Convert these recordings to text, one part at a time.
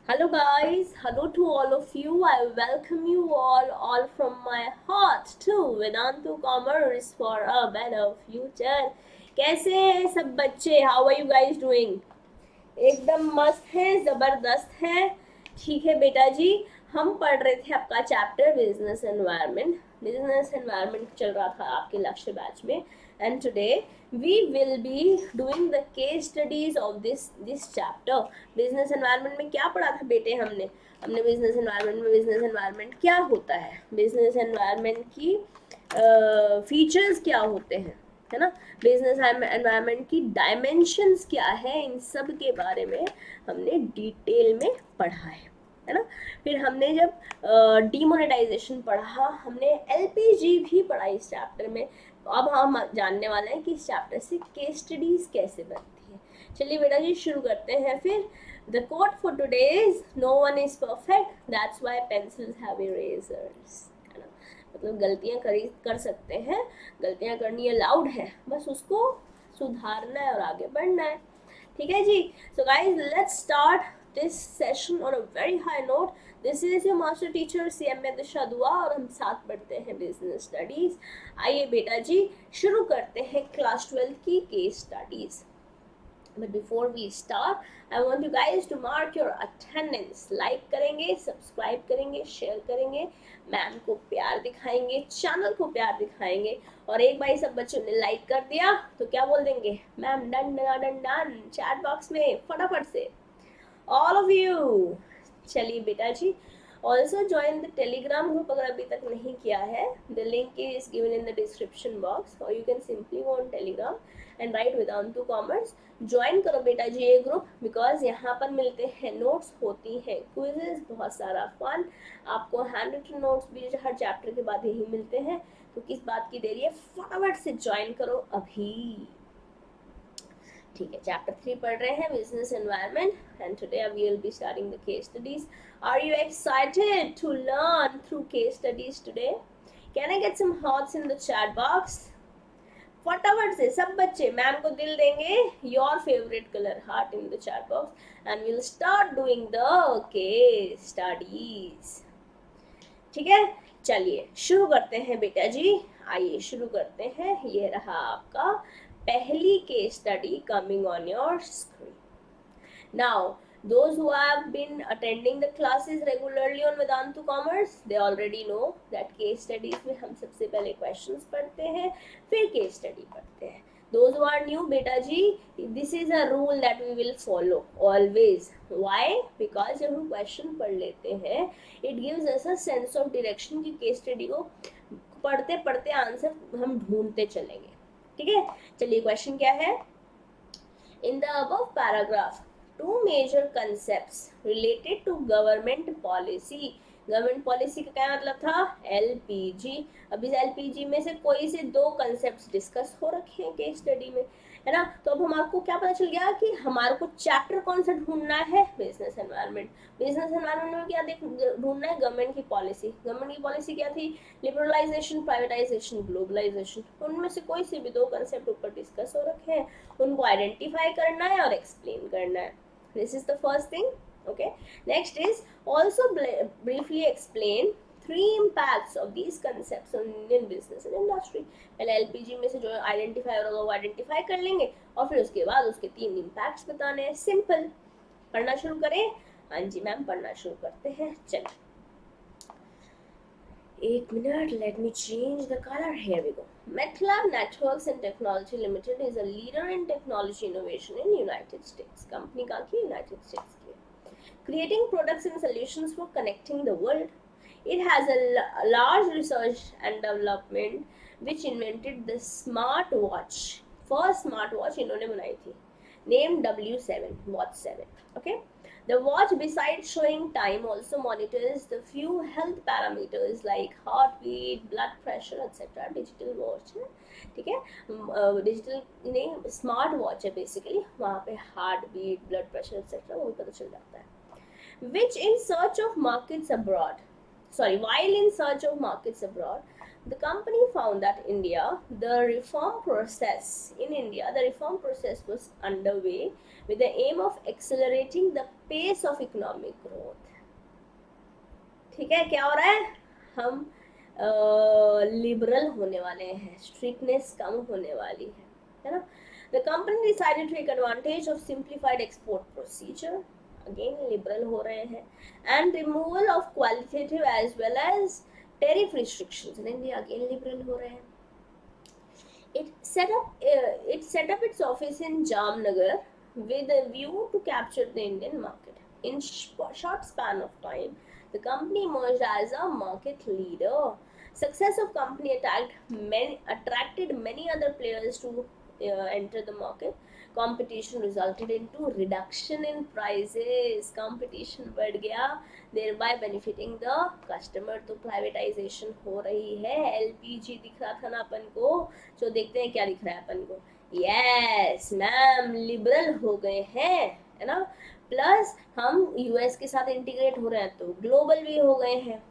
Hello guys, hello to all of you. I welcome you all from my heart to Vedantu Commerce for a better future. कैसे हैं सब बच्चे? How are you guys doing? एकदम मस्त है, जबरदस्त है. ठीक है बेटा जी, हम पढ़ रहे थे आपका chapter business environment. Business environment चल रहा था आपके लक्ष्य बैच में. And today we will be doing the case studies of this chapter. Business environment में क्या पढ़ा था बेटे? हमने बिजनेस एनवायरनमेंट में बिजनेस एनवायरनमेंट क्या होता है, बिजनेस एनवायरनमेंट की फीचर्स क्या होते हैं, है ना. बिजनेस एनवायरनमेंट की डायमेंशंस क्या है, इन सब के बारे में हमने डिटेल में पढ़ा है ना. फिर हमने जब डीमोनेटाइजेशन पढ़ा, हमने एलपीजी भी पढ़ा इस चैप्टर में. अब हम जानने वाले हैं कि इस चैप्टर से केस स्टडीज कैसे बनती है. चलिए बेटा जी शुरू करते हैं. फिर the quote for today is no one is perfect, that's why pencils have erasers. मतलब गलतियां कर सकते हैं, गलतियां करनी अलाउड है, बस उसको सुधारना है और आगे बढ़ना है. ठीक है जी. So guys let's start this session on a very high note. This is your master teacher CMA Disha Dua और हम साथ पढ़ते हैं बिजनेस स्टडीज. आइए बेटा जी शुरू करते हैं क्लास 12 की case studies. But before we start, I want you guys to mark your attendance. Like करेंगे, सब्सक्राइब करेंगे, शेयर करेंगे, मैम को प्यार दिखाएंगे, चैनल को प्यार दिखाएंगे. और एक बार सब बच्चों ने लाइक कर दिया तो क्या बोल देंगे? Ma'am done done done done chat box में फटाफट से ऑल ऑफ यू. चलिए बेटा जी, also join the Telegram group अगर अभी तक नहीं किया है. The link is given in the description box और you can simply go on Telegram and write Vedantu commerce. Join करो बेटा जी ये ग्रुप, बिकॉज यहाँ पर मिलते हैं नोट्स, होती हैं क्विजेज, बहुत सारा फन. आपको हैंड रिटन नोट्स भी हर चैप्टर के बाद यही मिलते हैं. तो किस बात की देरी है, फटाफट से ज्वाइन करो अभी. ठीक है, चैप्टर 3 पढ़ रहे हैं business environment and today we will be starting the case studies. Are you excited to learn through case studies today? Can I get some hearts in the chat box? फटाफट से सब बच्चे मैम को दिल देंगे, your favourite colour heart in the chat box and will start doing the case studies. ठीक है, चलिए शुरू करते हैं बेटा जी. आइए शुरू करते हैं. ये रहा आपका पहली case study coming on your screen. Now, those who have been attending the classes regularly on Vedantu Commerce, they already know that case studies में हम सबसे पहले questions पढ़ते हैं, फिर case study पढ़ते हैं. Those who are new, बेटा जी, this is a rule that we will follow always. Why? Because जब हम question पढ़ लेते हैं, it gives us a sense of direction कि case study को पढ़ते पढ़ते आंसर हम ढूंढते चलेंगे. ठीक है, चलिए क्वेश्चन क्या है. In the above paragraph two major concepts related to government policy. Government policy का क्या मतलब था? एलपीजी. अब इस एलपीजी में से कोई से दो कंसेप्ट्स डिस्कस हो रखे हैं केस स्टडी में, है ना. तो अब हमारे को क्या पता चल गया कि हमारे को चैप्टर कौन सा ढूंढना है? Business environment. बिजनेस एनवायरनमेंट में क्या ढूंढना है? गवर्नमेंट की पॉलिसी. गवर्नमेंट की पॉलिसी क्या थी? Liberalisation, privatisation, globalisation. उनमें से कोई से भी दो कंसेप्ट ऊपर डिस्कस हो रखे हैं, उनको आइडेंटिफाई करना है और एक्सप्लेन करना है. This is the first thing. Okay, next is also briefly explain three impacts of these concepts on Indian business and industry. पहले एलपीजी में से जो आइडेंटिफाई होगा वो आइडेंटिफाई कर लेंगे और फिर उसके बाद उसके 3 इम्पैक्ट्स बताने हैं. सिंपल. पढ़ना शुरू करें. हाँ जी मैम, पढ़ना शुरू करते हैं. चलिए एक minute, let me change the color. Here we go. MetLab Networks and Technology Limited is a leader in technology innovation in United States. Company का की United States की, creating products and solutions for connecting the world. It has a large research and development which invented the smart watch. First smart watch इन्होंने बनाई थी, named W7, Watch 7. Okay. The watch, besides showing time, also monitors the few health parameters like heartbeat, blood pressure, etc. Digital watch है, ठीक है. Digital नहीं, smart watch है basically. वहाँ पे heart beat, blood pressure etcetera वो भी पता चल जाता है. which in search of markets abroad, while in search of markets abroad, The company found that the reform process was underway with the aim of accelerating the pace of economic growth. ठीक है, क्या हो रहा है, हम liberal होने वाले हैं, स्ट्रिक्टनेस कम होने वाली है ना. The company decided to take advantage of simplified export procedure, again liberal हो रहे हैं, and removal of qualitative as well as tariff restrictions, in India again liberal हो रहे हैं. It set up its office in Jamnagar with a view to capture the Indian market. In short span of time, the company emerged as a market leader. Success of company attracted many other players to enter the market. Competition resulted into reduction in prices. Competition बढ़ गया, thereby benefiting the customer. तो privatization हो रही है. LPG दिख रहा था ना अपन को, तो देखते हैं क्या दिख रहा है अपन को. यस मैम, लिबरल हो गए हैं, है ना. प्लस हम यूएस के साथ इंटीग्रेट हो रहे हैं, तो ग्लोबल भी हो गए हैं.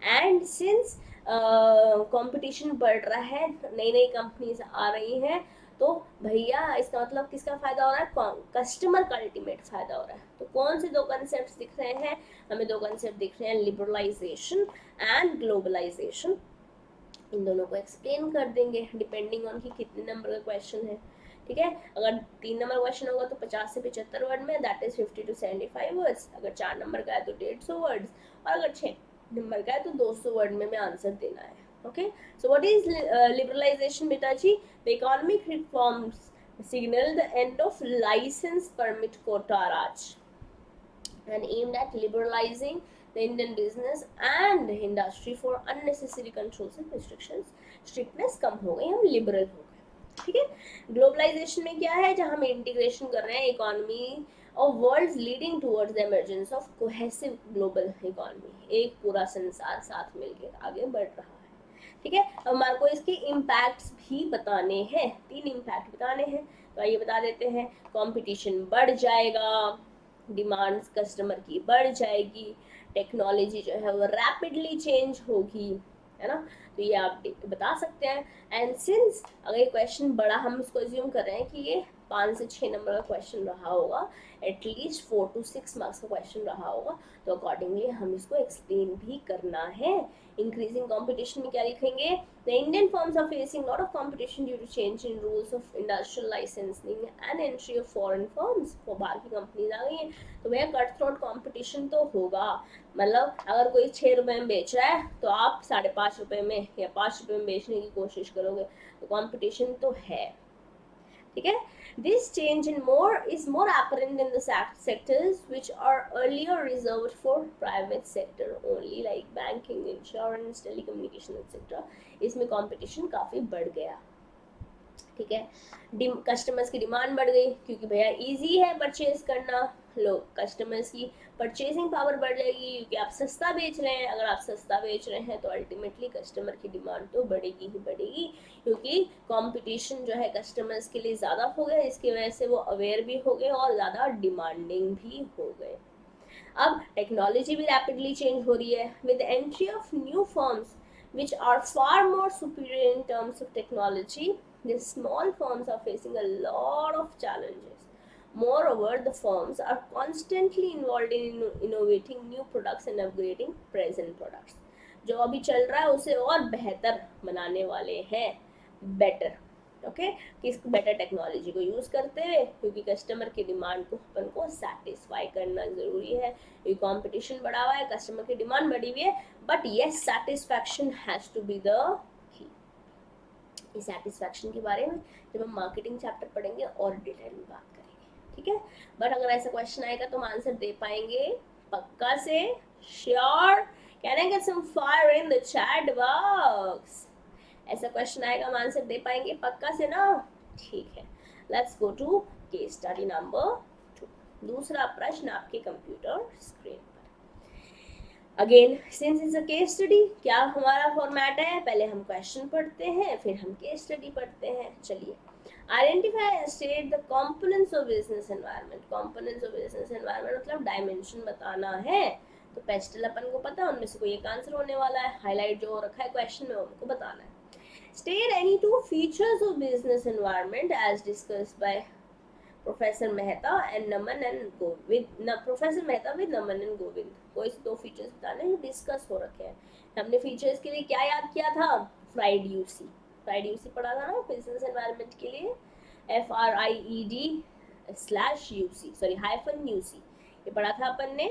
एंड सिंस कंपटीशन बढ़ रहा है, नई नई कंपनीज आ रही हैं, तो भैया इसका मतलब किसका फायदा हो रहा है, कस्टमर का अल्टीमेट फायदा हो रहा है. तो कौन से दो कंसेप्ट दिख रहे हैं हमें, दो कंसेप्ट दिख रहे हैं, लिबरलाइजेशन एंड ग्लोबलाइजेशन. इन दोनों को एक्सप्लेन कर देंगे डिपेंडिंग ऑन कि कितने नंबर का क्वेश्चन है. ठीक है, अगर 3 नंबर क्वेश्चन होगा तो 50 से 75 वर्ड में, दैट इज 50 to 75 वर्ड्स. अगर 4 नंबर का है तो 150 वर्ड्स, और अगर 6 नंबर का है तो 200 वर्ड में आंसर देना है. Okay, so what is liberalisation बेटा जी? The economic reforms signal the end of license permit quota raj and aimed at liberalizing the Indian business and industry for unnecessary controls and restrictions. Strictness कम हो गई, हम liberal हो गए. ठीक है, globalisation में क्या है, जहाँ हम इंटीग्रेशन कर रहे हैं इकोनॉमी और world's leading towards the emergence of cohesive global economy. एक पूरा संसार साथ मिलकर आगे बढ़ रहा है. ठीक है, हमारे को इसके इम्पैक्ट्स भी बताने हैं, 3 इम्पैक्ट बताने हैं. तो आइए बता देते हैं. कंपटीशन बढ़ जाएगा, डिमांड्स कस्टमर की बढ़ जाएगी, टेक्नोलॉजी जो है वो रैपिडली चेंज होगी, है ना. तो ये आप बता सकते हैं. एंड सिंस अगर ये क्वेश्चन बड़ा, हम इसको अज्यूम कर रहे हैं कि ये 5 से 6 नंबर का क्वेश्चन रहा होगा, एटलीस्ट 4 to 6 मार्क्स का क्वेश्चन रहा होगा, तो अकॉर्डिंगली हम इसको एक्सप्लेन भी करना है. इंक्रीजिंग कंपटीशन में क्या लिखेंगे, the Indian firms are facing lot of competition due to change in rules of industrial licensing and entry of foreign firms. वो बाहर की कंपनीज आ गई हैं, तो भैया कट थ्रोट कंपटीशन तो होगा. मतलब अगर कोई 6 रुपए में बेच रहा है तो आप 5.5 रुपए में या 5 रुपए में बेचने की कोशिश करोगे, तो कंपटीशन तो है. ठीक है, this change is more apparent in the sectors which are earlier reserved for private sector only, like banking, insurance, telecommunication, etc. इसमें कंपटीशन काफी बढ़ गया. ठीक है, कस्टमर्स की डिमांड बढ़ गई क्योंकि भैया इजी है परचेज करना. लोग कस्टमर्स की परचेजिंग पावर बढ़ जाएगी क्योंकि आप सस्ता बेच रहे हैं. अगर आप सस्ता बेच रहे हैं तो अल्टीमेटली कस्टमर की डिमांड तो बढ़ेगी ही बढ़ेगी, क्योंकि कंपटीशन जो है कस्टमर्स के लिए ज़्यादा हो गया, इसकी वजह से वो अवेयर भी हो गए और ज़्यादा डिमांडिंग भी हो गए. अब टेक्नोलॉजी भी रैपिडली चेंज हो रही है with entry of new firms which are far more superior in terms of technology. The small firms are facing a lot of challenges. Moreover, the firms are constantly involved in innovating new products and upgrading present products. जो अभी चल रहा है उसे और बेहतर बनाने वाले हैं, बेटर. ओके, किस बेटर टेक्नोलॉजी को यूज़ करते हुए, क्योंकि कस्टमर की डिमांड को अपन को सेटिस्फाई करना ज़रूरी है. ये कंपटीशन बढ़ा हुआ है, कस्टमर की डिमांड बढ़ी हुई है, but yes satisfaction has to be the key. इस सेटिस्फैक्शन के बारे में जब हम मार्केटिंग चैप्टर पढ़ेंगे और डिटेल में बात करेंगे. ठीक है, बट अगर ऐसा क्वेश्चन आएगा तो हम आंसर दे पाएंगे पक्का से, sure. Can I get some fire in the chat box? ऐसा क्वेश्चन आएगा हम आंसर दे पाएंगे पक्का से ना. ठीक है, let's go to case study number 2. दूसरा प्रश्न आपके कंप्यूटर स्क्रीन पर. Again since it's a case study, क्या हमारा फॉर्मेट है, पहले हम क्वेश्चन पढ़ते हैं फिर हम केस स्टडी पढ़ते हैं. चलिए, identify and state the components of business environment. Components of business environment मतलब डायमेंशन बताना है. तो पेस्टल अपन को पता है उनमें से कोई एक आंसर होने वाला है, हाईलाइट जो रखा है क्वेश्चन में उनको बताना है. State any two features of business environment as discussed by Professor Mehta and Naman and Govind. Professor Mehta with Naman and Govind. कोई से दो फीचर्स बताने जो डिस्कस हो रखे हैं. हमने फीचर्स के लिए क्या याद किया था? Fried UC. फ्राइड यूसी पढ़ा था ना बिजनेस एनवायरनमेंट के लिए. FRIED/UC सॉरी हाइफन यूसी ये पढ़ा था अपन ने.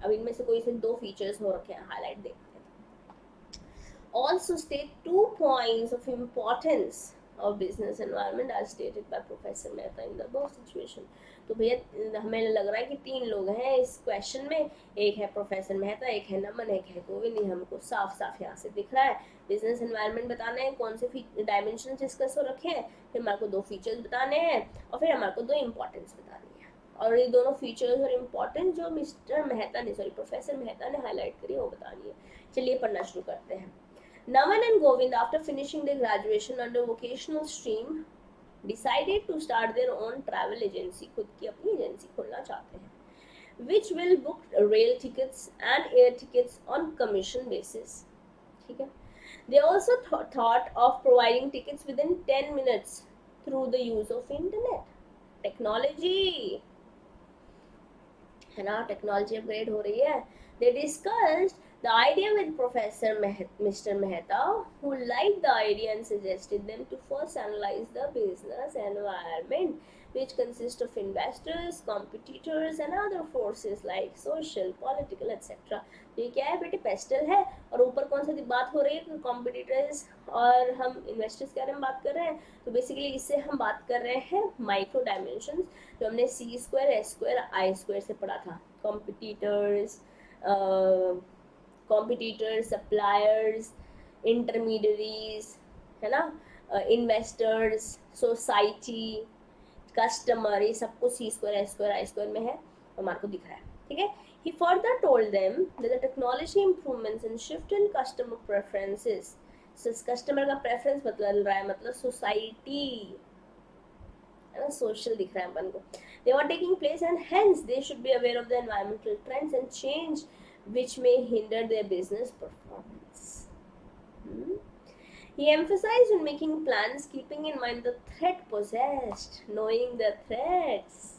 अब इनमें से कोई से दो फीचर्स हो रखे हैं, हाईलाइट देखते हैं. Also state 2 points of importance of business environment as stated by Professor Mehta in the above situation. तो भैया हमें लग रहा है कि तीन लोग हैं इस क्वेश्चन में, एक है प्रोफेसर मेहता, एक है नमन, एक है गोविंद. हमको साफ साफ यहाँ से दिख रहा है. बिजनेस एनवायरनमेंट बताना है, कौन से डायमेंशन डिस्कस हो रखे हैं, फिर हमारे को दो फीचर्स बताने हैं और फिर हमारे को दो इम्पोर्टेंस बतानी है. और ये दोनों फीचर्स और इम्पोर्टेंस जो मिस्टर मेहता ने सॉरी प्रोफेसर मेहता ने हाईलाइट करी वो बतानी है. चलिए पढ़ना शुरू करते हैं. Naman and Govind, after finishing their graduation under vocational stream, decided to start their own travel agency. खुद की अपनी एजेंसी खोलना चाहते हैं, which will book rail tickets and air tickets on commission basis. ठीक है. They also thought of providing tickets within 10 minutes through the use of internet. Technology है ना, टेक्नोलॉजी अपग्रेड हो रही है. They discussed the idea with Professor Mr. Mehta, who liked the idea and suggested them to first analyze the business environment, which consists of investors, competitors, and other forces like social, political, etc. तो ये क्या है बेटे? Pastel है और ऊपर कौन सी बात हो रही है? कॉम्पिटिटर्स और हम इन्वेस्टर्स के बारे में बात कर रहे हैं. तो बेसिकली इससे हम बात कर रहे हैं माइक्रो डायमेंशंस जो हमने C square S square I square से पढ़ा था. कॉम्पिटिटर्स, सप्लायर्स, इंटरमीडियरीज है ना, इन्वेस्टर्स, सोसाइटी, कस्टमर, ये सब कुछ C square S square I square में है हमारे को दिख रहा है. ठीक है. He further told them that the technology improvements and shift in customer preferences, customer का प्रेफरेंस बदल रहा है मतलब सोसाइटी है ना, सोशल दिख रहा है अपन को. They were taking place and hence they should be aware of the environmental trends and change which may hinder their business performance. He emphasized on making plans keeping in mind the threat possessed, knowing the threats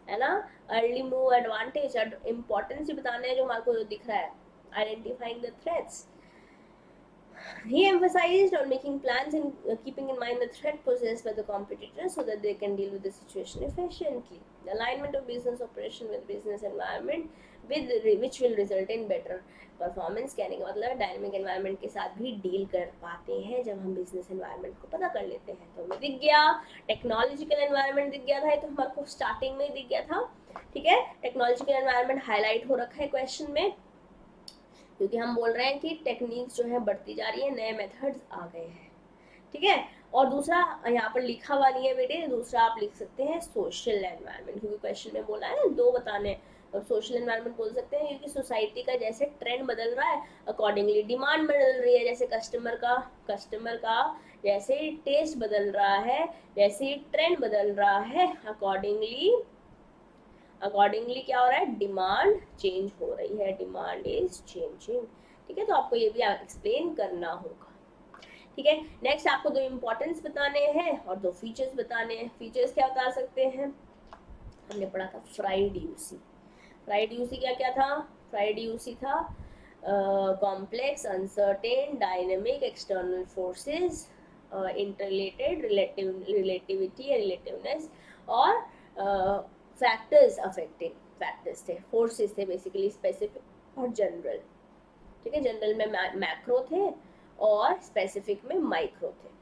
है ना, early move advantage importance भी बताने हैं जो हमारे को जो दिख रहा है, identifying the threats. He emphasized on making plans and keeping in mind the threat possessed by the competitors so that they can deal with the situation efficiently. The alignment of business operation with business environment which will result in better performance. कहने का मतलब dynamic environment के साथ भी deal कर पाते हैं जब हम बिजनेस एनवायरनमेंट को पता कर लेते हैं. तो हमें दिख गया टेक्नोलॉजिकल एनवायरनमेंट दिख गया था, तो हमारे को स्टार्टिंग में ही दिख गया था. ठीक है. टेक्नोलॉजिकल एनवायरनमेंट हाईलाइट हो रखा है क्वेश्चन में क्योंकि हम बोल रहे हैं कि टेक्निक्स जो है बढ़ती जा रही है, नए मेथड्स आ गए हैं. ठीक है. और दूसरा यहाँ पर लिखा हुआ नहीं है बेटे, दूसरा आप लिख सकते हैं सोशल एनवायरनमेंट क्योंकि क्वेश्चन में बोला है दो बताने. और सोशल एनवायरनमेंट बोल सकते हैं क्योंकि सोसाइटी का जैसे ट्रेंड बदल रहा है अकॉर्डिंगली डिमांड बदल रही है. जैसे कस्टमर का जैसे टेस्ट बदल रहा है वैसे ट्रेंड बदल रहा है, अकॉर्डिंगली क्या हो रहा है? डिमांड चेंज हो रही है, डिमांड इज चेंजिंग. ठीक है. तो आपको ये भी एक्सप्लेन करना होगा. ठीक है. नेक्स्ट आपको दो इम्पोर्टेंस बताने हैं और दो फीचर्स बताने हैं. फीचर्स क्या बता सकते हैं? हमने पढ़ा था फ्राइड यूसी. फ्राइड यूसी क्या था? फ्राइड यूसी था complex, uncertain, dynamic, external forces, interrelated, relativity या रिलेटिवनेस और फैक्टर्स अफेक्टिंग फैक्टर्स थे, फोर्सेस थे बेसिकली, स्पेसिफिक और जनरल. ठीक है. जनरल में मैक्रो थे और स्पेसिफिक में माइक्रो थे.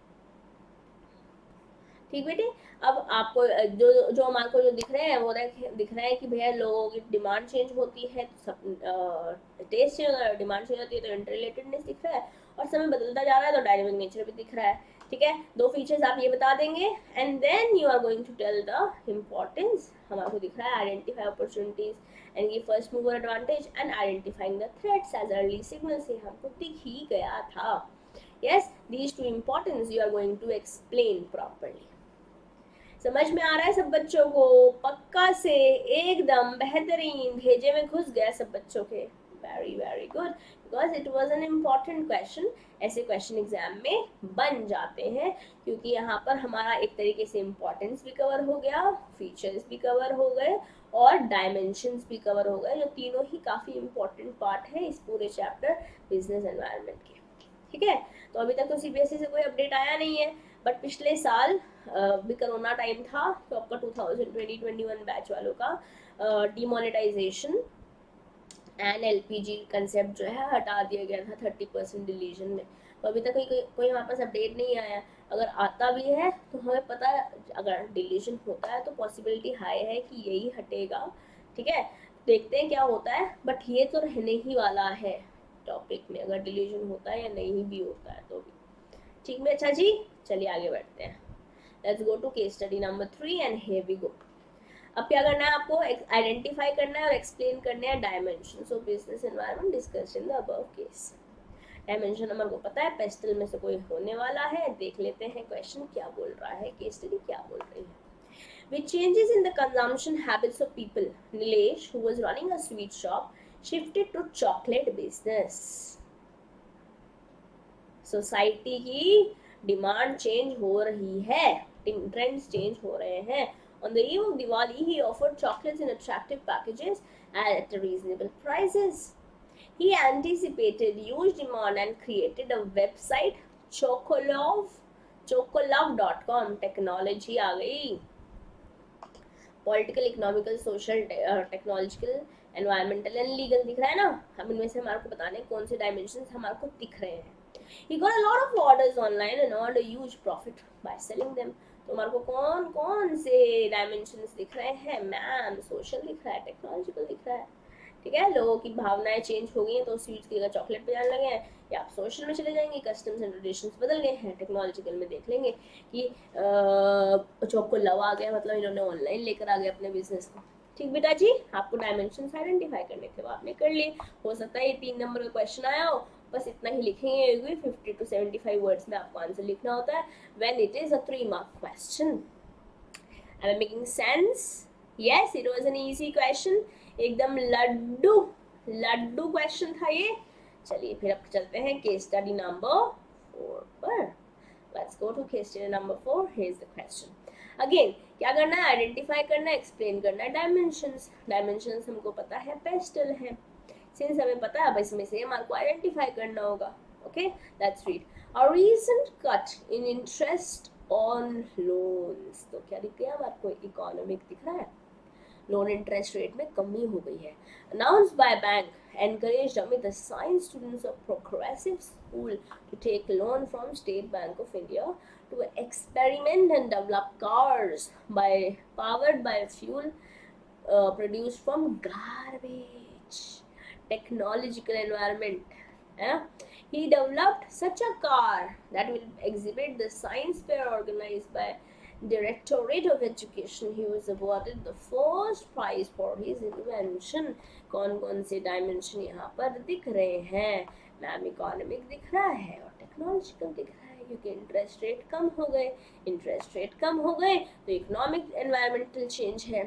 ठीक बेटे. अब आपको जो हमारे को जो दिख रहे हैं वो दिख रहा है कि भैया लोगों की डिमांड चेंज होती है तो सब टेस्ट चेंज होता है, डिमांड चेंज होती है तो इंटररिलेटेडनेस दिख रहा है और समय बदलता जा रहा है तो डायनेमिक नेचर भी दिख रहा है. ठीक है. दो फीचर्स आप ये बता देंगे and then you are going to tell the importance. हमारे को दिख रहा है identify opportunities and give first mover advantage and identifying the threats as early signal से हमको दिख ही गया था. Yes, these two importance you are going to explain properly. समझ में आ रहा है सब बच्चों को? पक्का से एकदम बेहतरीन भेजे में घुस गया सब बच्चों के. Very good, because it was an important question. ऐसे क्वेश्चन एग्जाम में बन जाते हैं, क्योंकि यहाँ पर हमारा एक तरीके से इम्पोर्टेंस भी कवर हो गया, फीचर्स भी कवर हो गए और डायमेंशंस भी कवर हो गए, जो तीनों ही काफ़ी इम्पोर्टेंट पार्ट है इस पूरे चैप्टर बिजनेस एनवायरनमेंट के। ठीक है, तो अभी तक तो सीबीएसई से कोई अपडेट आया नहीं है, बट पिछले साल भी कोरोना टाइम था, तो आपका 2020-21 बैच वालों का डिमोनेटाइजेशन एंड एलपीजी कंसेप्ट जो है हटा दिया गया था 30% डिलीजन में। तो अभी तक कोई हमारे पास अपडेट नहीं आया। अगर आता भी है तो हमें पता है, अगर डिलीजन होता है तो पॉसिबिलिटी हाई है कि यही हटेगा। ठीक है, देखते हैं क्या होता है, बट ये तो रहने ही वाला है टॉपिक में, अगर डिलीजन होता है या नहीं भी होता है तो भी। ठीक है, अच्छा जी, चलिए आगे बढ़ते हैं। Let's go to case study number 3 and here we go. अब क्या करना है आपको, आइडेंटिफाई करना है और एक्सप्लेन करना है dimensions of business environment discussed in the above case. Dimension हमारे को पता है, पेस्टल में से कोई होने वाला है। देख लेते हैं क्वेश्चन क्या बोल रहा है, केस स्टडी क्या बोल रही है। With changes in the consumption habits of people, Nilesh, who was running a sweet shop, shifted to chocolate business. Society की डिमांड चेंज हो रही है, ट्रेंड्स चेंज हो रहे हैं। On the eve of Diwali, he offered chocolates in attractive packages at reasonable prices. He anticipated huge demand and created a website, chocolove.com. Technology आ गई, political, economical, social, technological, environmental and legal दिख रहा है ना। हम इनमें से हमारे को बताने कौन से डायमेंशंस हमारे को दिख रहे हैं। He got a lot of orders online and earned a huge profit by selling them. तो हमारे को कौन कौन से डायमेंशंस दिख रहे हैं मैम? सोशल दिख रहा है, टेक्नोलॉजिकल दिख रहा है। ठीक है, लोगों की भावनाएं चेंज हो गई हैं, तो स्वीट्स की जगह चॉकलेट पे जाने लगे हैं, या आप सोशल में चले जाएंगे, कस्टम्स एंड ट्रेडिशंस बदल गए हैं। टेक्नोलॉजिकल में देख लेंगे कि चौको लव आ गया, मतलब इन्होंने ऑनलाइन लेकर आ गए अपने बिजनेस को। ठीक बेटा जी, आपको डायमेंशंस आइडेंटिफाई करने थे वो आपने कर लिए। हो सकता है ये 3 नंबर का क्वेश्चन आया हो, बस इतना ही लिखेंगे, 50 to 75 वर्ड्स में आपको आंसर लिखना होता है when it is a 3 mark question. Am I making sense? Yes, it was an easy question. एकदम लड्डू क्वेश्चन था ये। चलिए फिर अब चलते हैं केस स्टडी नंबर 4 पर। Let's go to case study number 4. Here's the question. Again, क्या करना है, आइडेंटिफाई करना है, एक्सप्लेन करना है डायमेंशंस। डायमेंशंस हमको पता है पेस्टल है, सिंस हमें पता है अब इसमें से हमारे को आइडेंटिफाई करना होगा। Okay, let's read. A recent cut in interest on loans, तो क्या दिख गया हमारे को, इकोनॉमिक दिख रहा है, लोन इंटरेस्ट रेट में कमी हो गई है। Announced by bank encouraged amid the science students of progressive school to take loan from State Bank of India to experiment and develop cars powered by fuel produced from garbage. Technological environment. He developed such a car that will exhibit the science fair organized by Directorate of Education. He was awarded the first prize for his invention. कौन कौन से dimension यहाँ पर दिख रहे हैं ma'am? Economic दिख रहा है और टेक्नोलॉजिकल दिख रहा है, क्योंकि इंटरेस्ट रेट कम हो गए। इंटरेस्ट रेट कम हो गए तो इकोनॉमिक एनवायरमेंटल चेंज है,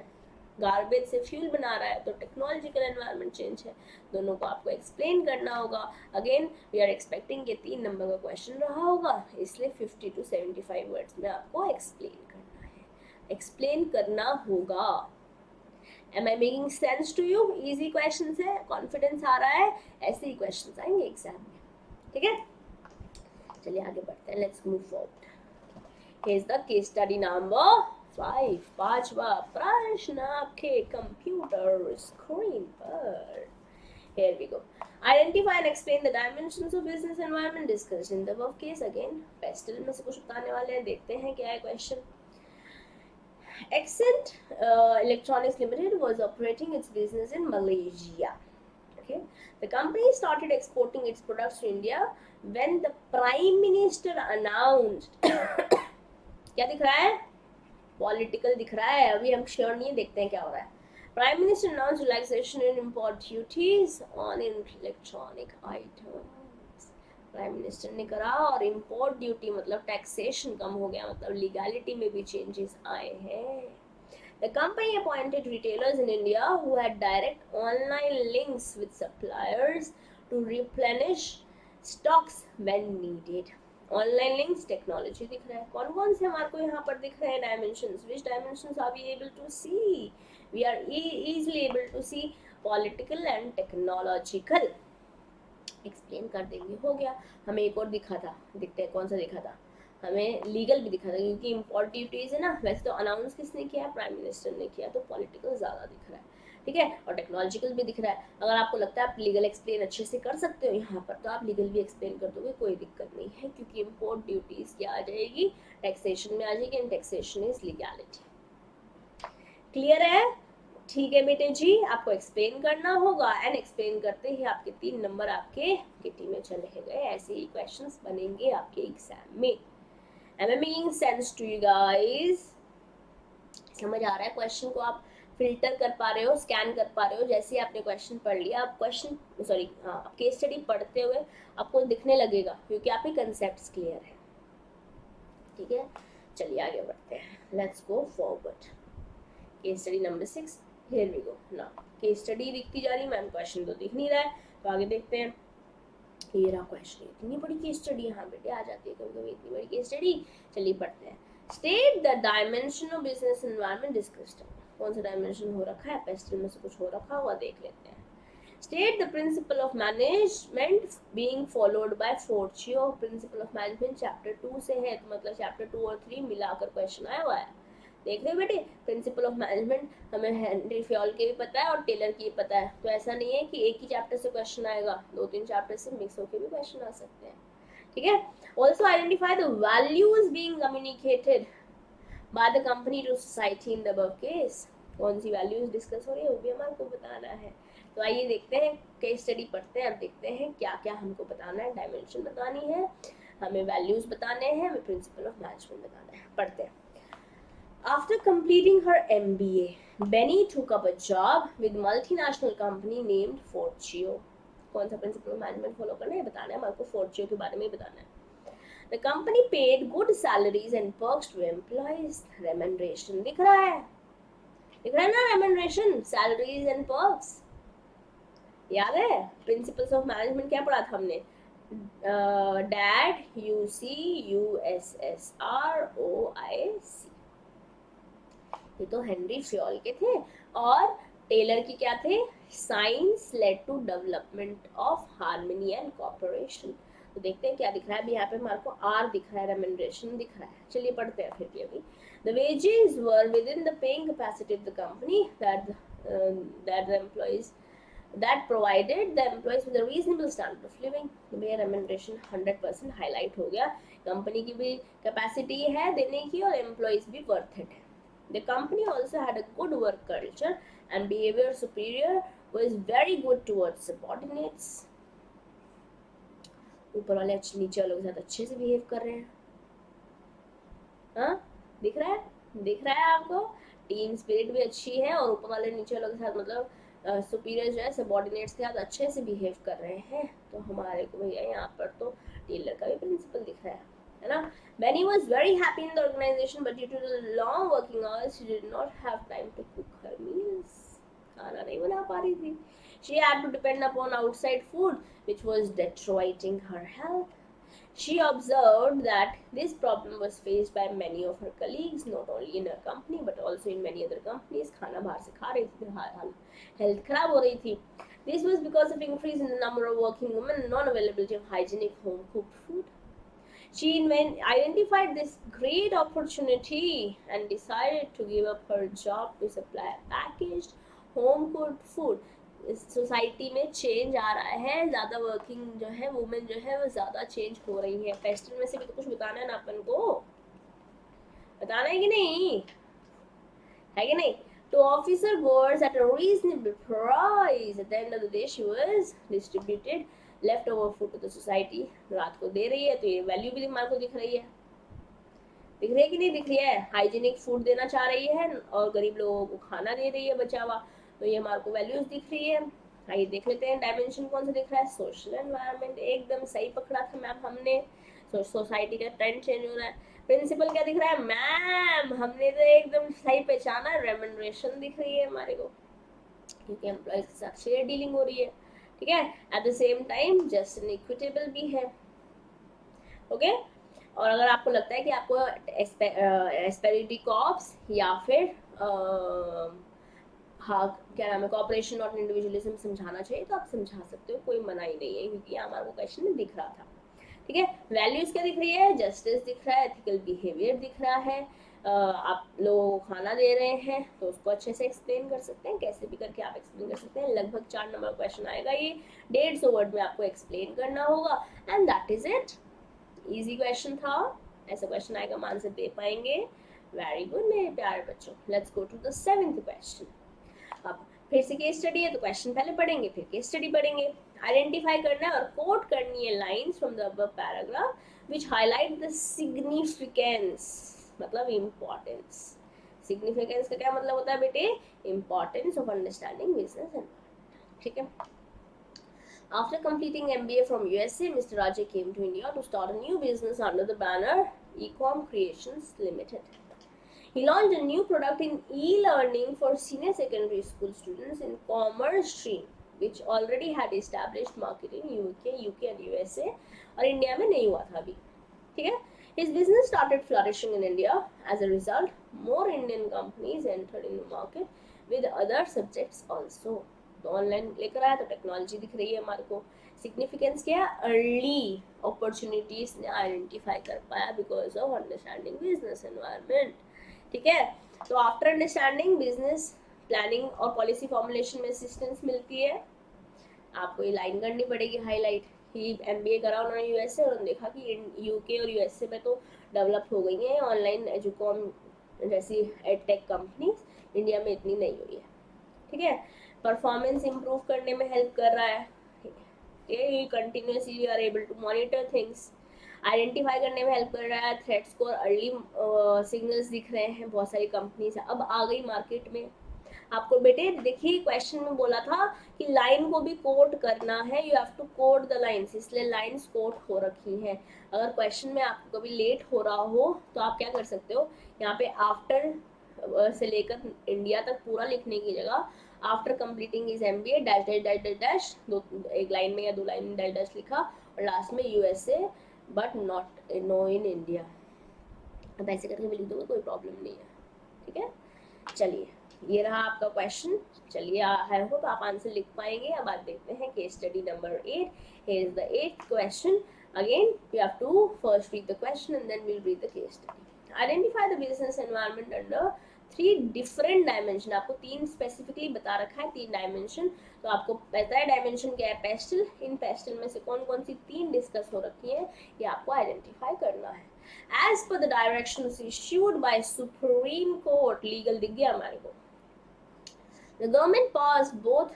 गार्बेज से फ्यूल बना रहा है तो टेक्नोलॉजिकल एनवायरनमेंट चेंज है। दोनों को आपको एक्सप्लेन करना होगा। अगेन वी आर एक्सपेक्टिंग कि 3 नंबर का क्वेश्चन रहा होगा, इसलिए 50 to 75 वर्ड्स में आपको एक्सप्लेन करना है, एक्सप्लेन करना होगा। Am I making sense to you? Easy questions है, कॉन्फिडेंस आ रहा है, ऐसे ही क्वेश्चंस आएंगे एग्जाम में। ठीक है, चलिए आगे बढ़ते हैं, let's move forward. Here's the case study number 5, पांचवा प्रश्न आपके कंप्यूटर स्क्रीन पर। Here we go. Identify and explain the dimensions of business environment discussed in the above case. Again, pastel में से कुछ बताने वाले हैं, देखते हैं क्या है question. Accent Electronics Limited was operating its business in Malaysia. Okay, the company started exporting its products to India when the Prime Minister announced क्या दिख रहा है, पॉलिटिकल दिख रहा है, अभी हम श्योर नहीं, देखते हैं क्या हो रहा है। Prime Minister announced relaxation in import duties on electronic items. Prime minister ने करा और इम्पोर्ट ड्यूटी मतलब टैक्सेशन कम हो गया, मतलब लीगैलिटी में भी चेंजेस आए हैं। The company appointed retailers in India who had direct online links with suppliers to replenish stocks when needed. Online links technology दिख रहा है, कौन कौन से हमारे को यहाँ पर दिख रहे हैं dimensions, which dimensions are we able to see, we are easily able to see political and technological. Explain कर देंगे, हो गया। हमें एक और दिखा था, देखते हैं कौन सा दिखा था, हमें लीगल भी दिखा था क्योंकि इम्पोर्ट ड्यूटीज है ना, वैसे तो अनाउंस किसने किया, प्राइम मिनिस्टर ने किया, तो पॉलिटिकल ज़्यादा दिख रहा है, ठीक है, और टेक्नोलॉजिकल भी दिख रहा है। अगर आपको लगता है आप लीगल एक्सप्लेन अच्छे से कर सकते हो यहाँ पर, तो आप लीगल भी एक्सप्लेन कर दोगे, कोई दिक्कत नहीं है, क्योंकि इम्पोर्ट ड्यूटीज क्या आ जाएगी, टैक्सेशन में आ जाएगी, and taxation is legality. Clear है? ठीक है बेटे जी, आपको एक्सप्लेन करना होगा, एंड एक्सप्लेन करते ही आपके 3 नंबर आपके किटी में चले गए। ऐसे ही क्वेश्चंस बनेंगे आपके एग्जाम में। Am I making sense to you guys? समझ आ रहा है? क्वेश्चन को आप फिल्टर कर पा रहे हो, स्कैन कर पा रहे हो। जैसे ही आपने क्वेश्चन पढ़ लिया, आप आप केस स्टडी पढ़ते हुए आपको दिखने लगेगा, क्योंकि आपके कंसेप्ट क्लियर है, ठीक है। चलिए आगे बढ़ते हैं, let's go forward. Case study number 6, here we go. Now case study दिखती जा रही है मैम, क्वेश्चन तो दिख नहीं रहा है, तो आगे देखते हैं। ये रहा क्वेश्चन, इतनी बड़ी केस स्टडी यहाँ बेटे आ जाती है कभी कभी, इतनी बड़ी केस स्टडी। चलिए पढ़ते हैं। State the dimension of business environment discussed. कौन सा डायमेंशन हो रखा है, पेस्टल में से कुछ हो रखा हुआ, देख लेते हैं। State the principle of management being followed by फोर्चियो। प्रिंसिपल ऑफ मैनेजमेंट चैप्टर 2 से है, तो मतलब चैप्टर 2 और 3 मिलाकर क्वेश्चन आया हुआ है। देख रहे हो बेटे, प्रिंसिपल ऑफ मैनेजमेंट हमें हेनरी फ्योल के भी पता है और टेलर की भी पता है, तो ऐसा नहीं है कि एक ही चैप्टर से क्वेश्चन आएगा, 2-3 चैप्टर से मिक्स होकर भी क्वेश्चन आ सकते हैं, ठीक है। Also identify the values being communicated by the company to society in the above case. कौन सी वैल्यूज डिस्कस हो रही है वो भी हमारे को बताना है। तो आइए देखते हैं, केस स्टडी पढ़ते हैं, अब देखते हैं क्या क्या हमको बताना है। डायमेंशन बतानी है, हमें वैल्यूज बताने हैं, हमें प्रिंसिपल ऑफ मैनेजमेंट बताना है। पढ़ते हैं। After completing her MBA, Benny took up a job with multinational company named Fortio. कौन सा प्रिंसिपल ऑफ मैनेजमेंट फॉलो करना है बताना है हमारे को, फोर्चियो के बारे में ही बताना है। The company paid good salaries and perks to employees. Remuneration दिख रहा है ना, remuneration, salaries and perks। याद है प्रिंसिपल्स ऑफ मैनेजमेंट क्या पढ़ा था हमने, डैड UCUSSROIC, ये तो हेनरी फ्योल के थे, और टेलर की क्या थे, science led to development of harmony and cooperation. तो देखते हैं क्या दिख रहा है अभी यहाँ पे, हमारे को आर दिख रहा है, रेम्यूनरेशन दिख रहा है। चलिए पढ़ते हैं फिर भी अभी। The wages were with in the paying capacity of the company that the employees that provided the employees with a reasonable standard of living। भैया रेम्यूनरेशन 100% हाईलाइट हो गया, कंपनी की भी कैपेसिटी है देने की और एम्प्लॉइज भी वर्थ इट है। The company also had a good work culture and behavior superior was very good towards subordinates। ऊपर वाले नीचे वालों के साथ अच्छे से बिहेव कर रहे हैं, हाँ दिख रहा है आपको, टीम स्पिरिट भी अच्छी है, और ऊपर वाले नीचे वालों के साथ मतलब सुपीरियर जो है सबॉर्डिनेट्स के साथ अच्छे से बिहेव कर रहे हैं। तो हमारे को भैया यहाँ पर तो टेलर का भी प्रिंसिपल दिख रहा है ना। Benny was very happy in the organization, but due to the long working hours, she did not have time to cook her meals। खाना नहीं बना पा रही थी। She had to depend upon outside food, which was deteriorating her health। She observed that this problem was faced by many of her colleagues, not only in her company but also in many other companies। खाना बाहर से खा रही थी, health खराब हो रही थी। This was because of increase in the number of working women and non-availability of hygienic home-cooked food। She identified this great opportunity and decided to give up her job to supply packaged home-cooked food। Society में change आ रहा है, ज़्यादा working जो है women जो है वो ज़्यादा चेंज हो रही है। फेस्टिवल में से भी तो कुछ बताना है ना अपन को, बताना है कि नहीं, है कि नहीं। To officer goods at a reasonable price। At the end of the day she was distributed leftover food to the society। रात को दे रही है तो ये वैल्यू भी हमारे को दिख रही है कि नहीं दिख रही है। हाइजीनिक फूड देना चाह रही है और गरीब लोगों को खाना दे रही है बचा हुआ, तो ये हमारे को वैल्यूज दिख रही है। आइए देख लेते हैं डायमेंशन कौन सा दिख रहा है, सोशल एनवायरनमेंट। एकदम सही पकड़ा था मैम हमने, सोसाइटी का ट्रेंड चेंज हो रहा है। प्रिंसिपल क्या दिख रहा है, मैम हमने तो एकदम सही पहचाना, रेम्यूनरेशन दिख रही है हमारे को, क्योंकि एम्प्लॉयज के साथ शेयर डीलिंग हो रही है, ठीक है। At the same time just and equitable भी है, ओके। और अगर आपको लगता है कि आपको एस्पेरिटी कॉप्स या फिर हाँ क्या नाम है कॉपरेशन और इंडिविजुअलिज्म समझाना चाहिए तो आप समझा सकते हो, कोई मना ही नहीं है, क्योंकि हमारे को क्वेश्चन में दिख रहा था, ठीक है। वैल्यूज क्या दिख रही है, जस्टिस दिख रहा है, एथिकल बिहेवियर दिख रहा है। आप लोगों को खाना दे रहे हैं तो उसको अच्छे से एक्सप्लेन कर सकते हैं, कैसे भी करके आप एक्सप्लेन कर सकते हैं। लगभग 4 नंबर क्वेश्चन आएगा, ये 150 वर्ड में आपको एक्सप्लेन करना होगा, and that is it. Easy question था, ऐसा क्वेश्चन आएगा हम आंसर दे पाएंगे। वेरी गुड मेरे प्यारे बच्चों, let's go to the 7th question. अब फिर से केस स्टडी है तो क्वेश्चन पहले पढ़ेंगे फिर केस स्टडी पढ़ेंगे। आइडेंटिफाई करना है और कोट करनी है lines from the above paragraph which highlight the significance, मतलब इंपॉर्टेंस। सिग्निफिकेंस का क्या मतलब होता है बेटे, importance of understanding business environment, ठीक है। After completing MBA from USA, Mr. Rajay came to India to start a new business under the banner Ecom Creations Limited. He launched a new product in e-learning for senior secondary school students in commerce stream, which already had established market in UK and USA, और India में नहीं हुआ था अभी, ठीक है। His business started flourishing in India. As a result, more Indian companies entered in the market with other subjects also. तो online लेकर आया तो टेक्नोलॉजी दिख रही है हमारे को। सिग्निफिकेंस क्या है, अर्ली अपॉर्चुनिटीज ने आइडेंटिफाई कर पाया because of understanding business environment, ठीक है। तो आफ्टर अंडरस्टैंडिंग बिजनेस प्लानिंग और पॉलिसी फॉर्मुलेशन में असिस्टेंस मिलती है। आपको ये लाइन करनी पड़ेगी हाईलाइट। ही MBA करा उन्होंने यूएसए और देखा कि यूके और यूएसए में तो डेवलप हो गई हैं ऑनलाइन एजुकॉम जैसी एडटेक कंपनीज, इंडिया में इतनी नहीं हुई है, ठीक है। परफॉर्मेंस इंप्रूव करने में हेल्प कर रहा है, ये continuously are able to monitor things. Identify करने में हेल्प कर रहा है, थ्रेट्स को अर्ली सिग्नल्स दिख रहे हैं, बहुत सारी कंपनीज अब आ गई मार्केट में। आपको बेटे देखिए क्वेश्चन में बोला था कि लाइन को भी कोट करना है, you have to quote the lines, इसलिए लाइंस कोट हो रखी हैं। अगर क्वेश्चन में आपको कभी लेट हो रहा हो तो आप क्या कर सकते हो, यहाँ पे आफ्टर से लेकर इंडिया तक पूरा लिखने की जगह after completing is MBA dash dash dash dash dash दो, एक लाइन में या 2 लाइन में डैश डैश लिखा और लास्ट में USA but not know in India. अब ऐसे करके भी लिख दोगे कोई प्रॉब्लम नहीं है, ठीक है। चलिए ये रहा आपका क्वेश्चन, चलिए आई होप आप आंसर लिख पाएंगे। अब बात देखते हैं case study number 8। Here is the 8th question. Again we have to first read the question and then we will read the case study. Identify the business environment under 3 different dimension. आपको 3 specifically बता रखा है, 3 dimension, तो आपको पता है dimension क्या है, पेस्टल। इन पेस्टल में से कौन कौन सी 3 डिस्कस हो रखी है ये आपको आइडेंटिफाई करना है। As per the directions issued by Supreme Court, legal दिख गया हमारे को। The government passed both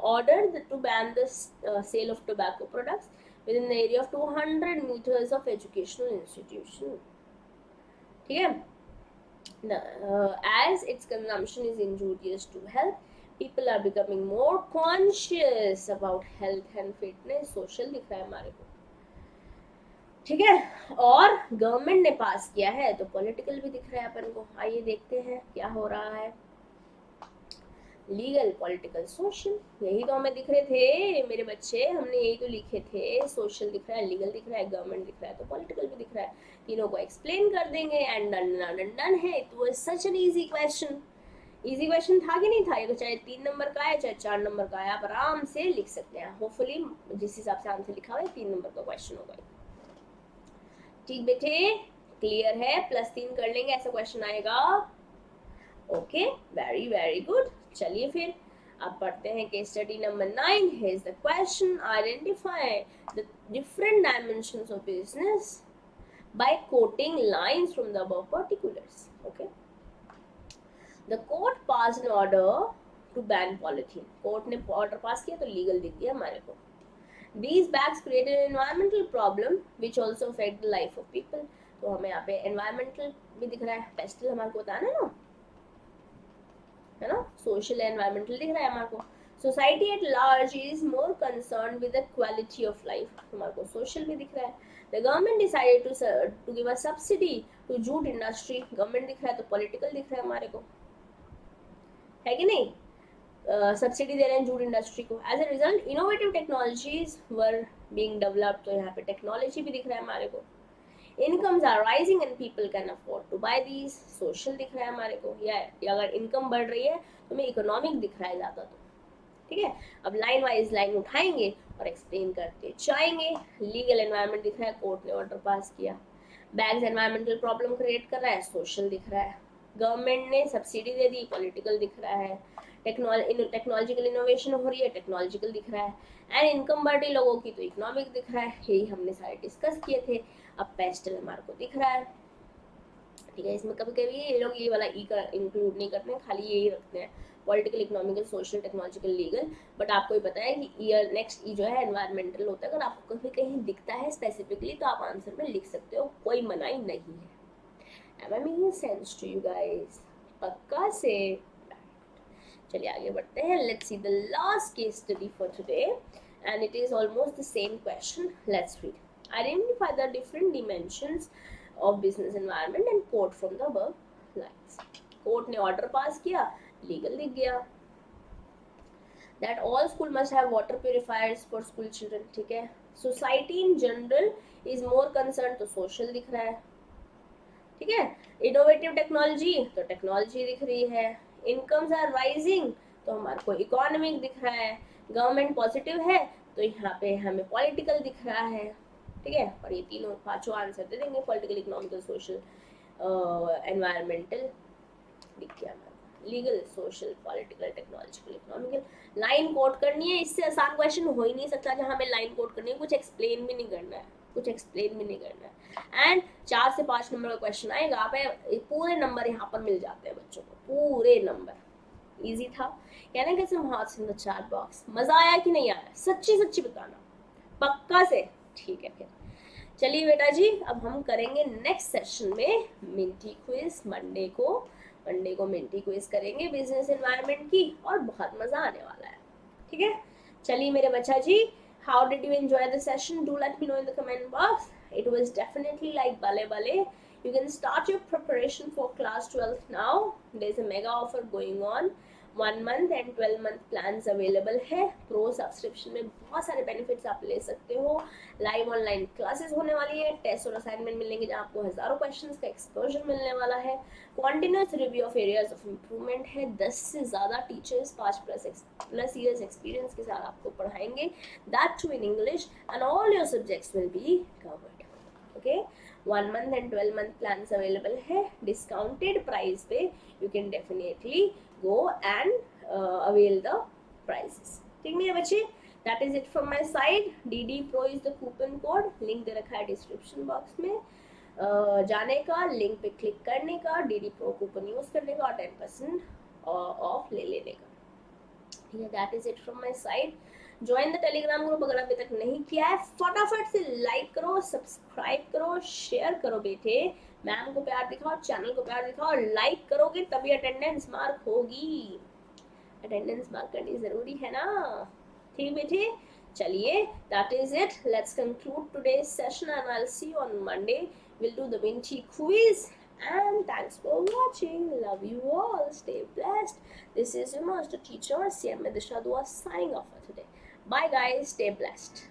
ordered to ban the sale of tobacco products within the area of 200 meters of educational institution, ठीक है। As its consumption is injurious to health, people are becoming more conscious about health and fitness. Social दिख रहा है हमारे को, ठीक है। और गवर्नमेंट ने पास किया है तो पॉलिटिकल भी दिख रहा है अपन को। आइए देखते हैं क्या हो रहा है। लीगल, पॉलिटिकल, सोशल, यही तो हमें दिख रहे थे मेरे बच्चे, हमने यही तो लिखे थे। सोशल दिख रहा है, लीगल दिख रहा है, गवर्नमेंट दिख रहा है, तो पॉलिटिकल भी दिख रहा है। तीनों को एक्सप्लेन कर देंगे एंड डन है। It was such an easy question. Easy question था कि नहीं था, ये तो चाहे 3 नंबर का है चाहे 4 नंबर का है, आप आराम से लिख सकते हैं। होपफुली जिस हिसाब से आंसर लिखा हुआ है 3 नंबर का क्वेश्चन होगा, ठीक बेटे, क्लियर है। +3 कर लेंगे, ऐसा क्वेश्चन आएगा। Okay, very very good. चलिए फिर अब पढ़ते हैं case study number 9। Here is the question. Identify the different dimensions of business by quoting lines from the above particulars. Okay, the court pass an order to ban polythene. Court ने order pass किया तो legal दिख गया हमारे को। These bags create an environmental problem which also affect the life of people. तो हमें यहाँ पे environmental भी दिख रहा है, पेस्टल हमारे को बताना है ना, सोशल एनवायरमेंटल दिख रहा है हमारे को। Society at large is more concern with the quality of life, हमारे को सोशल भी दिख रहा है। The government decided to give a subsidy to jute industry. Government दिख रहा है तो पॉलिटिकल दिख रहा है हमारे को, है कि नहीं. सब्सिडी दे रहे हैं जूट इंडस्ट्री को. As a result innovative technologies were being developed. तो यहाँ पे टेक्नोलॉजी भी दिख रहा है हमारे को. Incomes are rising and people can afford to buy these. Social दिख रहा है हमारे को, या अगर इनकम बढ़ रही है तो हमें इकोनॉमिक दिख रहा है ज़्यादा. तो ठीक है, अब लाइन वाइज लाइन उठाएंगे और एक्सप्लेन करते जाएंगे. लीगल एनवायरनमेंट दिख रहा है, कोर्ट ने ऑर्डर पास किया. बैग्स एनवायरमेंटल प्रॉब्लम क्रिएट कर रहा है, सोशल दिख रहा है. गवर्नमेंट ने सब्सिडी दे दी, पॉलिटिकल दिख रहा है. टेक्नोलॉजिकल इनोवेशन हो रही है, टेक्नोलॉजिकल दिख रहा है. एंड इनकम बढ़ रही लोगों की तो इकोनॉमिक दिख रहा है. यही हमने सारे डिस्कस किए थे. अब पेस्टल हमारे को दिख रहा है. ठीक है, इसमें कभी कभी ये लोग ये वाला ई का इंक्लूड नहीं करते हैं, खाली यही रखते हैं political, economical, social, technological, legal. But आपको ही पता है कि ईयर नेक्स्ट ई जो है एनवायरमेंटल होता है. अगर आपको कभी कहीं दिखता है स्पेसिफिकली तो आप आंसर में लिख सकते हो, कोई मनाही नहीं है. Am I making sense to you guys? पक्का से. चलिए आगे बढ़ते हैं. Let's see the last case study for today, and it is almost the same question. Let's read. Identify the different dimensions of business environment and quote from the above lines. Court ने order pass किया, legal दिख गया. That all school must have water purifiers for school children. ठीक है. Society in general is more concerned, तो social दिख रहा है. ठीक है. इनोवेटिव टेक्नोलॉजी, तो टेक्नोलॉजी दिख रही है. इनकम्स आर राइजिंग, तो हमारे को इकोनॉमिक दिख रहा है. गवर्नमेंट पॉजिटिव है तो यहाँ पे हमें पॉलिटिकल दिख रहा है. ठीक है, और ये तीनों पांचों आंसर दे देंगे. पॉलिटिकल, इकोनॉमिकल, सोशल, एनवायरमेंटल दिख गया. Legal, social, political, technological, economical. Line quote करनी है, इससे आसान क्वेश्चन हो ही नहीं सकता जहाँ हमें लाइन कोट करनी है. कुछ एक्सप्लेन भी नहीं करना है, कुछ एक्सप्लेन भी नहीं करना है. एंड 4 से 5 नंबर का क्वेश्चन आएगा, आप पूरे नंबर यहाँ पर मिल जाते हैं बच्चों को, पूरे नंबर. इजी था. कहना कैसे हाथ इन द चैट बॉक्स. मजा आया कि नहीं आया, सच्ची सच्ची बताना, पक्का से. ठीक है, फिर चलिए बेटा जी, अब हम करेंगे नेक्स्ट सेशन में मिंटी क्विज. मंडे को मिंटी क्विज करेंगे बिजनेस एनवायरनमेंट की, और बहुत मजा आने वाला है. ठीक है, चलिए मेरे बच्चा जी, how did you enjoy the session? Do let me know in the comment box. It was definitely like bale bale. You can start your preparation for class 12 now. There's a mega offer going on. 1 month and 12 month plans available है. Pro subscription में बहुत सारे benefits आप ले सकते हो. Live online classes होने वाली है, टेस्ट और असाइनमेंट मिलेंगे जहाँ आपको हजारों क्वेश्चंस का एक्सपोजर मिलने वाला है. Continuous review of areas of improvement है. 10 से ज़्यादा टीचर्स 5+ years एक्सपीरियंस के साथ आपको पढ़ाएंगे, that too in English, and all your subjects will be covered. Okay, 1 month and 12 month plans available है डिस्काउंटेड प्राइस पे. You can definitely go and avail the prizes. ठीक नहीं है बच्चे, that is it from my side. DD Pro is the coupon code, link दे रखा है description box में. जाने का, लिंक पे क्लिक करने का, DD Pro कूपन यूज करने का और 10% ऑफ ले लेने का. ठीक है, that is it from my side. Join the Telegram group अगर अभी तक नहीं किया है, फटाफट से लाइक करो, सब्सक्राइब करो, शेयर करो बेटे. मैम को प्यार दिखाओ, चैनल को प्यार दिखाओ. लाइक करोगे तभी अटेंडेंस मार्क होगी. अटेंडेंस मार्क करनी जरूरी है ना. ठीक बेटे, चलिए, that is it. Let's conclude today's session and I will see you on Monday. Will do the Minty quiz. And thanks for watching. Love you all. Stay blessed. This is your master teacher, CM Medisha Dua, signing off for today. Bye guys. Stay blessed.